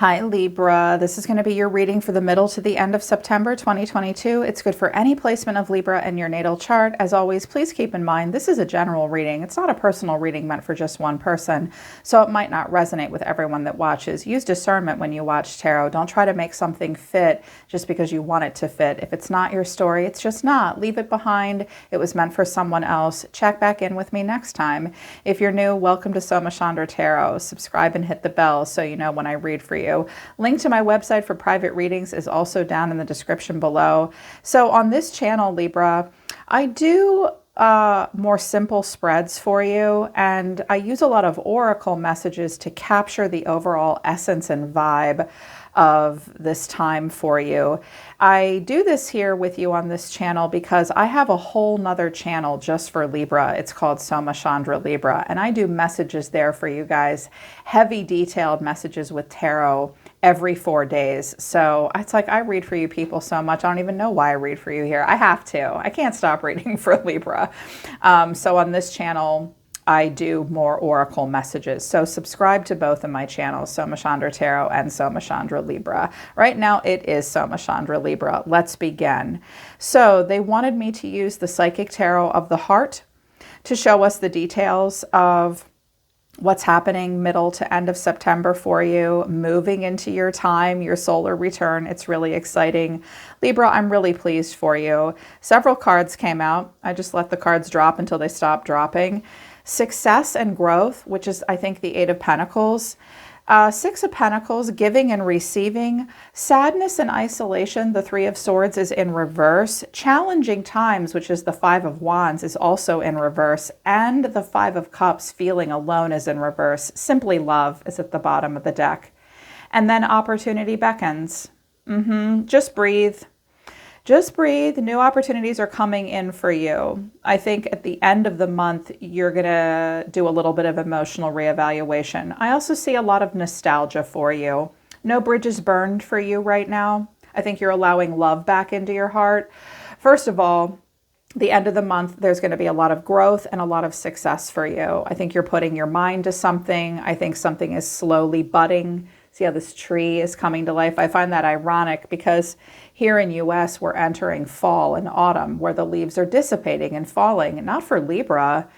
Hi Libra, this is going to be your reading for the middle to the end of September 2022. It's good for any placement of Libra in your natal chart. As always, please keep in mind this is a general reading. It's not a personal reading meant for just one person, so it might not resonate with everyone that watches. Use discernment when you watch tarot. Don't try to make something fit just because you want it to fit. If it's not your story, it's just not. Leave it behind. It was meant for someone else. Check back in with me next time. If you're new, welcome to Soma Chandra Tarot. Subscribe and hit the bell so you know when I read for you. Link to my website for private readings is also down in the description below. So on this channel, Libra, I do more simple spreads for you, and I use a lot of oracle messages to capture the overall essence and vibe of this time for you. I do this here with you on this channel because I have a whole nother channel just for Libra. It's called Soma Chandra Libra, and I do messages there for you guys, heavy detailed messages with tarot every 4 days. So it's like I read for you people so much, I don't even know why I read for you here. I have to. I can't stop reading for Libra. So on this channel, I do more oracle messages. So subscribe to both of my channels, Soma Chandra Tarot and Soma Chandra Libra. Right now it is Soma Chandra Libra. Let's begin. So they wanted me to use the Psychic Tarot of the Heart to show us the details of what's happening middle to end of September for you, moving into your time, your solar return. It's really exciting. Libra, I'm really pleased for you. Several cards came out. I just let the cards drop until they stopped dropping. Success and growth, which is, I think, the Eight of Pentacles. Six of Pentacles, giving and receiving. Sadness and isolation, the Three of Swords is in reverse. Challenging times, which is the Five of Wands, is also in reverse. And the Five of Cups, feeling alone, is in reverse. Simply love is at the bottom of the deck. And then opportunity beckons. Just breathe. Just breathe. New opportunities are coming in for you. I think at the end of the month, you're going to do a little bit of emotional reevaluation. I also see a lot of nostalgia for you. No bridges burned for you right now. I think you're allowing love back into your heart. First of all, the end of the month, there's going to be a lot of growth and a lot of success for you. I think you're putting your mind to something. I think something is slowly budding. See how this tree is coming to life? I find that ironic because here in US, we're entering fall and autumn where the leaves are dissipating and falling. Not for Libra.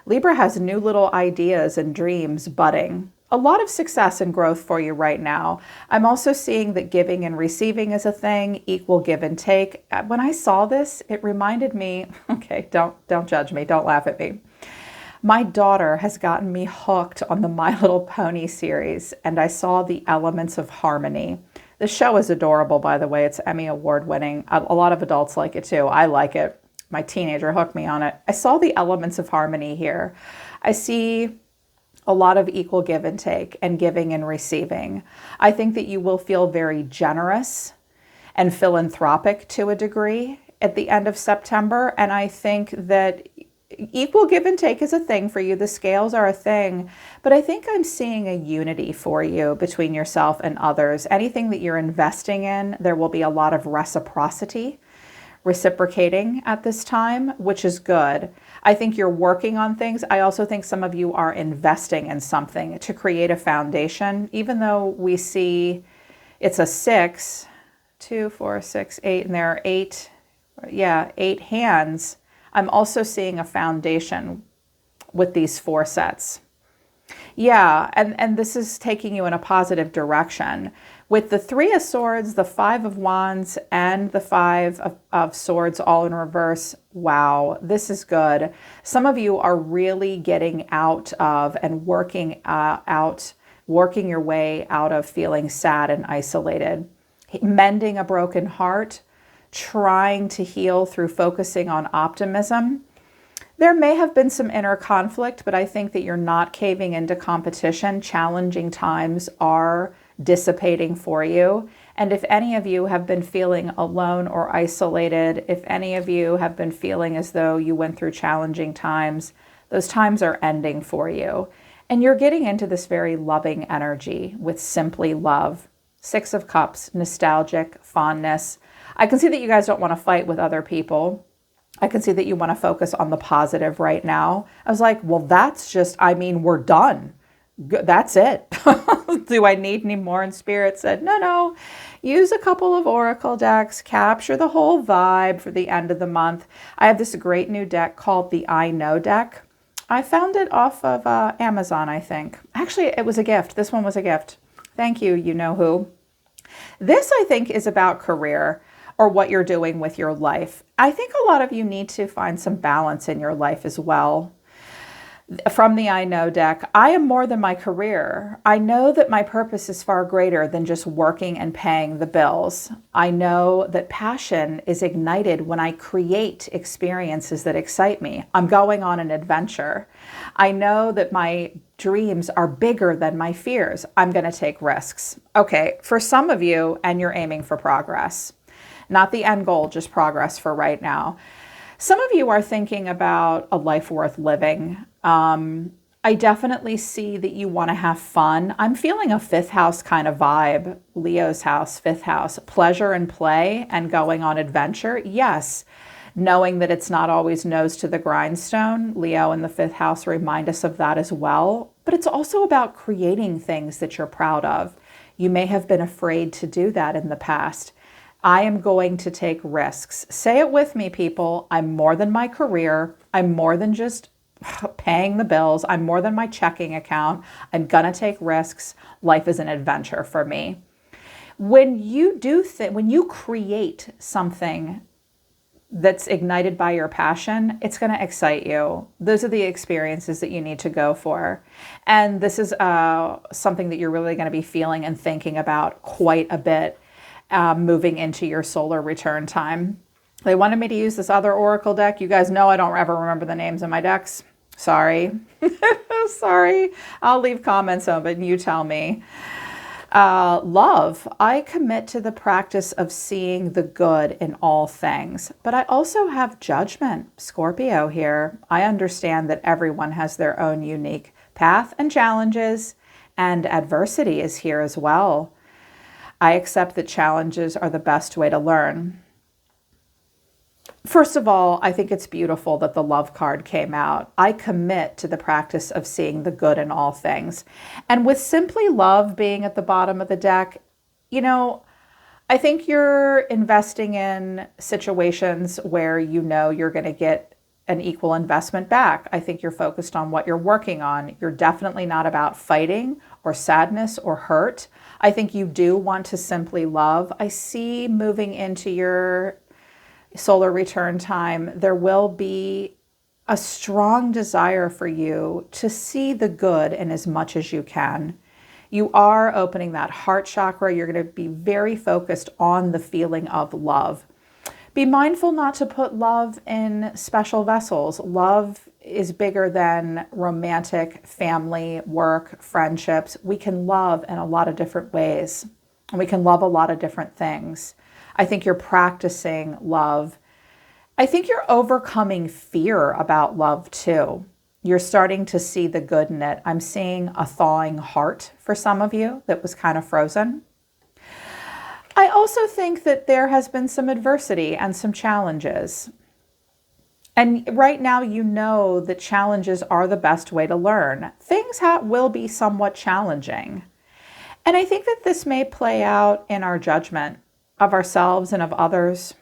Libra has new little ideas and dreams budding. A lot of success and growth for you right now. I'm also seeing that giving and receiving is a thing, equal give and take. When I saw this, it reminded me, okay, don't judge me, don't laugh at me. My daughter has gotten me hooked on the My Little Pony series, and I saw the elements of harmony. The show is adorable, by the way. It's Emmy Award winning. A lot of adults like it too. I like it. My teenager hooked me on it. I saw the elements of harmony here. I see a lot of equal give and take and giving and receiving. I think that you will feel very generous and philanthropic to a degree at the end of September. And I think that equal give and take is a thing for you. The scales are a thing, but I think I'm seeing a unity for you between yourself and others. Anything that you're investing in, there will be a lot of reciprocating at this time, which is good. I think you're working on things. I also think some of you are investing in something to create a foundation, even though we see it's a 6, 2, 4, 6, 8, and there are 8 hands. I'm also seeing a foundation with these 4 sets. Yeah, and this is taking you in a positive direction. With the Three of Swords, the Five of Wands, and the Five of Swords all in reverse, wow, this is good. Some of you are really getting out of and working your way out of feeling sad and isolated. Mending a broken heart, trying to heal through focusing on optimism. There may have been some inner conflict, but I think that you're not caving into competition. Challenging times are dissipating for you. And if any of you have been feeling alone or isolated, if any of you have been feeling as though you went through challenging times, those times are ending for you. And you're getting into this very loving energy with simply love. Six of Cups, nostalgic, fondness. I can see that you guys don't want to fight with other people. I can see that you want to focus on the positive right now. I was like, well, that's just, we're done. That's it. Do I need any more? And Spirit said, no. Use a couple of oracle decks, capture the whole vibe for the end of the month. I have this great new deck called the I Know deck. I found it off of Amazon, I think. Actually, it was a gift. This one was a gift. Thank you, you know who. This, I think, is about career or what you're doing with your life. I think a lot of you need to find some balance in your life as well. From the I Know deck, I am more than my career. I know that my purpose is far greater than just working and paying the bills. I know that passion is ignited when I create experiences that excite me. I'm going on an adventure. I know that my dreams are bigger than my fears. I'm going to take risks. Okay, for some of you, and you're aiming for progress. Not the end goal, just progress for right now. Some of you are thinking about a life worth living. I definitely see that you want to have fun. I'm feeling a fifth house kind of vibe. Leo's house, fifth house, pleasure and play and going on adventure. Yes. Knowing that it's not always nose to the grindstone. Leo in the fifth house remind us of that as well. But it's also about creating things that you're proud of. You may have been afraid to do that in the past. I am going to take risks. Say it with me, people. I'm more than my career. I'm more than just paying the bills. I'm more than my checking account. I'm going to take risks. Life is an adventure for me. When you when you create something that's ignited by your passion, it's going to excite you. Those are the experiences that you need to go for. And this is something that you're really going to be feeling and thinking about quite a bit moving into your solar return time. They wanted me to use this other oracle deck. You guys know I don't ever remember the names of my decks. Sorry. Sorry. I'll leave comments on, but you tell me. Love. I commit to the practice of seeing the good in all things, but I also have judgment. Scorpio here. I understand that everyone has their own unique path and challenges, and adversity is here as well. I accept that challenges are the best way to learn. First of all, I think it's beautiful that the love card came out. I commit to the practice of seeing the good in all things. And with simply love being at the bottom of the deck, you know, I think you're investing in situations where you know you're going to get an equal investment back. I think you're focused on what you're working on. You're definitely not about fighting or sadness or hurt. I think you do want to simply love. I see moving into your solar return time, there will be a strong desire for you to see the good in as much as you can. You are opening that heart chakra. You're going to be very focused on the feeling of love. Be mindful not to put love in special vessels. Love is bigger than romantic, family, work, friendships. We can love in a lot of different ways, and we can love a lot of different things. I think you're practicing love. I think you're overcoming fear about love too. You're starting to see the good in it. I'm seeing a thawing heart for some of you that was kind of frozen. I also think that there has been some adversity and some challenges. And right now, you know that challenges are the best way to learn. Things will be somewhat challenging. And I think that this may play out in our judgment of ourselves and of others.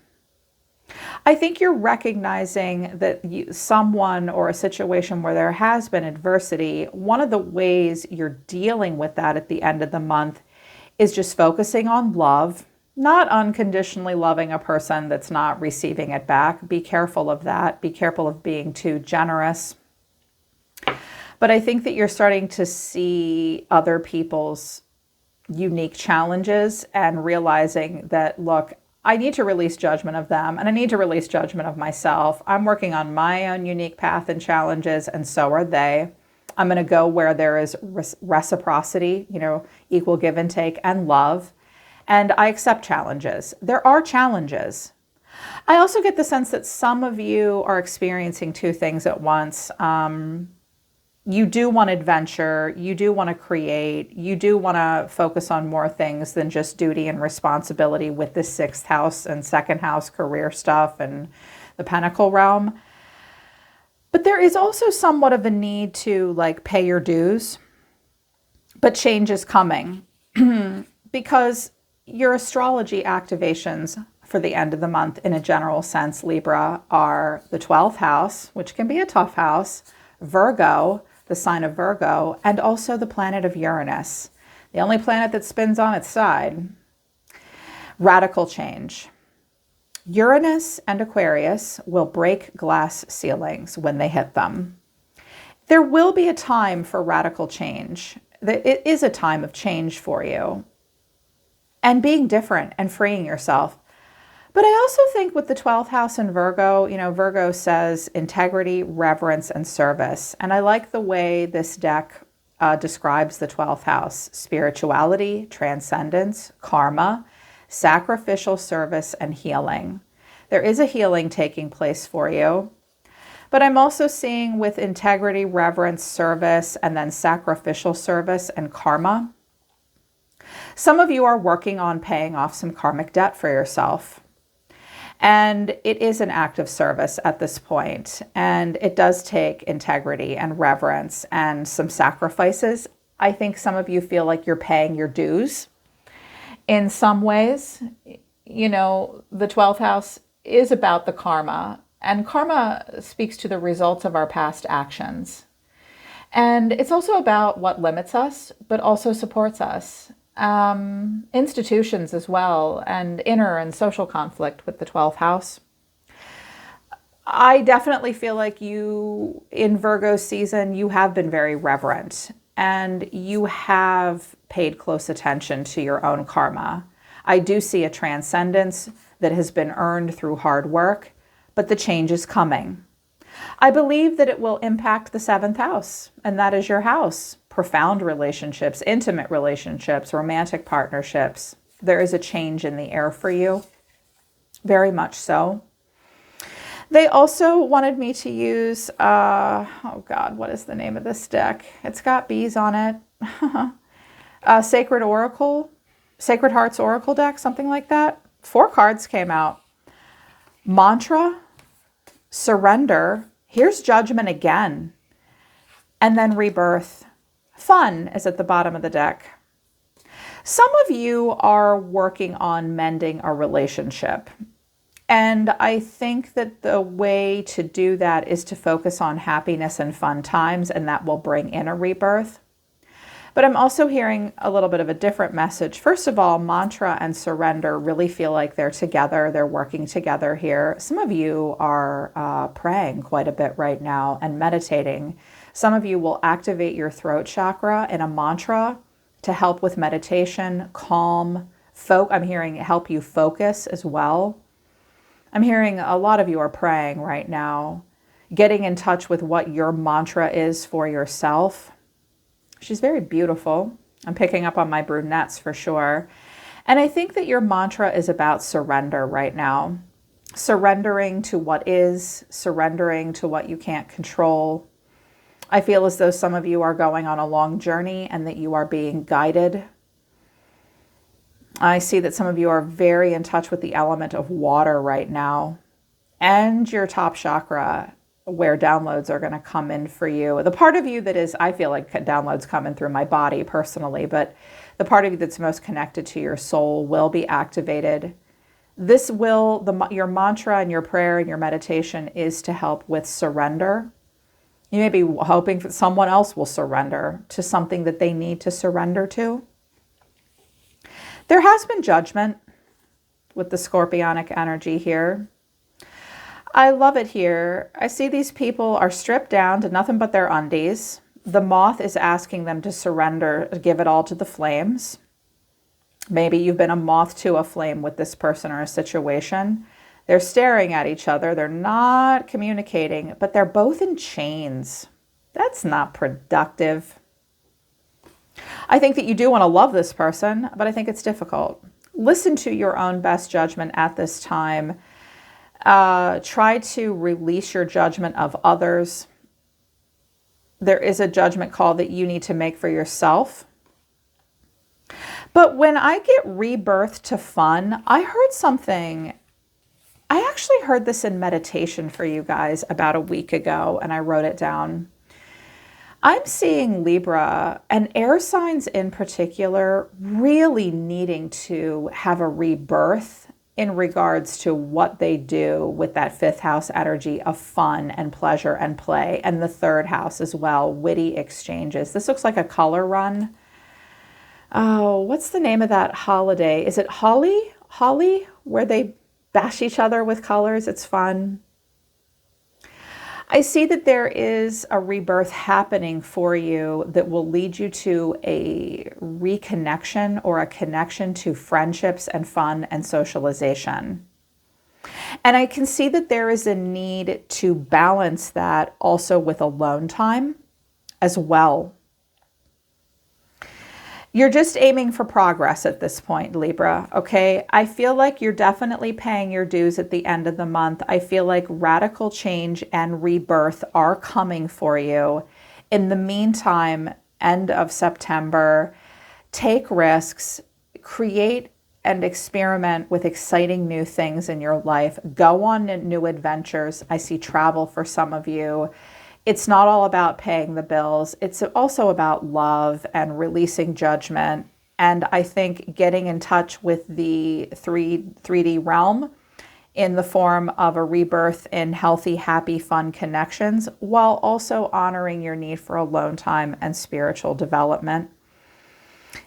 I think you're recognizing that someone or a situation where there has been adversity, one of the ways you're dealing with that at the end of the month is just focusing on love, not unconditionally loving a person that's not receiving it back. Be careful of that. Be careful of being too generous. But I think that you're starting to see other people's unique challenges and realizing that, look, I need to release judgment of them and I need to release judgment of myself. I'm working on my own unique path and challenges, and so are they. I'm going to go where there is reciprocity, equal give and take and love. And I accept challenges. There are challenges. I also get the sense that some of you are experiencing two things at once. You do want adventure, you do want to create, you do want to focus on more things than just duty and responsibility with the sixth house and second house career stuff and the Pentacle realm. But there is also somewhat of a need to pay your dues. But change is coming because your astrology activations for the end of the month in a general sense, Libra, are the 12th house, which can be a tough house, Virgo, the sign of Virgo, and also the planet of Uranus, the only planet that spins on its side. Radical change. Uranus and Aquarius will break glass ceilings when they hit them. There will be a time for radical change. It is a time of change for you and being different and freeing yourself. But I also think with the 12th house in Virgo, Virgo says integrity, reverence, and service. And I like the way this deck describes the 12th house: spirituality, transcendence, karma, sacrificial service, and healing. There is a healing taking place for you. But I'm also seeing with integrity, reverence, service, and then sacrificial service and karma. Some of you are working on paying off some karmic debt for yourself. And it is an act of service at this point. And it does take integrity and reverence and some sacrifices. I think some of you feel like you're paying your dues in some ways. The 12th house is about the karma. And karma speaks to the results of our past actions. And it's also about what limits us, but also supports us. Institutions as well, and inner and social conflict with the 12th house. I definitely feel like you, in Virgo season, you have been very reverent and you have paid close attention to your own karma. I do see a transcendence that has been earned through hard work, but the change is coming. I believe that it will impact the 7th house, and that is your house. Profound relationships, intimate relationships, romantic partnerships. There is a change in the air for you, very much so. They also wanted me to use, what is the name of this deck? It's got bees on it. Sacred Hearts Oracle deck, something like that. 4 cards came out. Mantra, surrender, here's judgment again, and then rebirth. Fun is at the bottom of the deck. Some of you are working on mending a relationship. And I think that the way to do that is to focus on happiness and fun times, and that will bring in a rebirth. But I'm also hearing a little bit of a different message. First of all, mantra and surrender really feel like they're together. They're working together here. Some of you are praying quite a bit right now and meditating. Some of you will activate your throat chakra in a mantra to help with meditation, calm, I'm hearing help you focus as well. I'm hearing a lot of you are praying right now, getting in touch with what your mantra is for yourself. She's very beautiful. I'm picking up on my brunettes for sure. And I think that your mantra is about surrender right now. Surrendering to what is, surrendering to what you can't control. I feel as though some of you are going on a long journey and that you are being guided. I see that some of you are very in touch with the element of water right now and your top chakra, where downloads are going to come in for you. The part of you that is, I feel like downloads come in through my body personally, but the part of you that's most connected to your soul will be activated. Your mantra and your prayer and your meditation is to help with surrender. You may be hoping that someone else will surrender to something that they need to surrender to. There has been judgment with the scorpionic energy here. I love it here. I see these people are stripped down to nothing but their undies. The moth is asking them to surrender, give it all to the flames. Maybe you've been a moth to a flame with this person or a situation. They're staring at each other. They're not communicating, but they're both in chains. That's not productive. I think that you do want to love this person, but I think it's difficult. Listen to your own best judgment at this time. Try to release your judgment of others. There is a judgment call that you need to make for yourself. But when I get rebirth to fun, I heard something. I actually heard this in meditation for you guys about a week ago, and I wrote it down. I'm seeing Libra and air signs in particular really needing to have a rebirth in regards to what they do with that fifth house energy of fun and pleasure and play, and the third house as well, witty exchanges. This looks like a color run. Oh, what's the name of that holiday? Is it Holly? Holly, where they bash each other with colors? It's fun. I see that there is a rebirth happening for you that will lead you to a reconnection or a connection to friendships and fun and socialization. And I can see that there is a need to balance that also with alone time as well. You're just aiming for progress at this point, Libra, okay? I feel like you're definitely paying your dues at the end of the month. I feel like radical change and rebirth are coming for you. In the meantime, end of September, take risks, create and experiment with exciting new things in your life. Go on new adventures. I see travel for some of you. It's not all about paying the bills. It's also about love and releasing judgment. And I think getting in touch with the 3D realm in the form of a rebirth in healthy, happy, fun connections, while also honoring your need for alone time and spiritual development.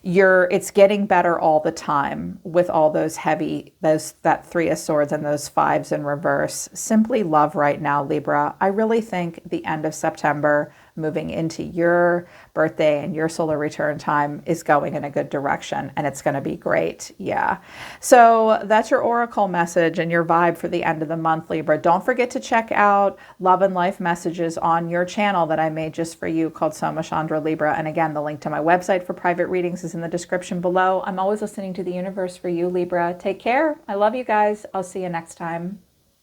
It's getting better all the time with all those that 3 of Swords and those 5s in reverse. Simply love right now, Libra. I really think the end of September, moving into your birthday and your solar return time, is going in a good direction, and it's going to be great. Yeah. So that's your oracle message and your vibe for the end of the month, Libra. Don't forget to check out love and life messages on your channel that I made just for you called Soma Chandra Libra. And again, the link to my website for private readings is in the description below. I'm always listening to the universe for you, Libra. Take care. I love you guys. I'll see you next time.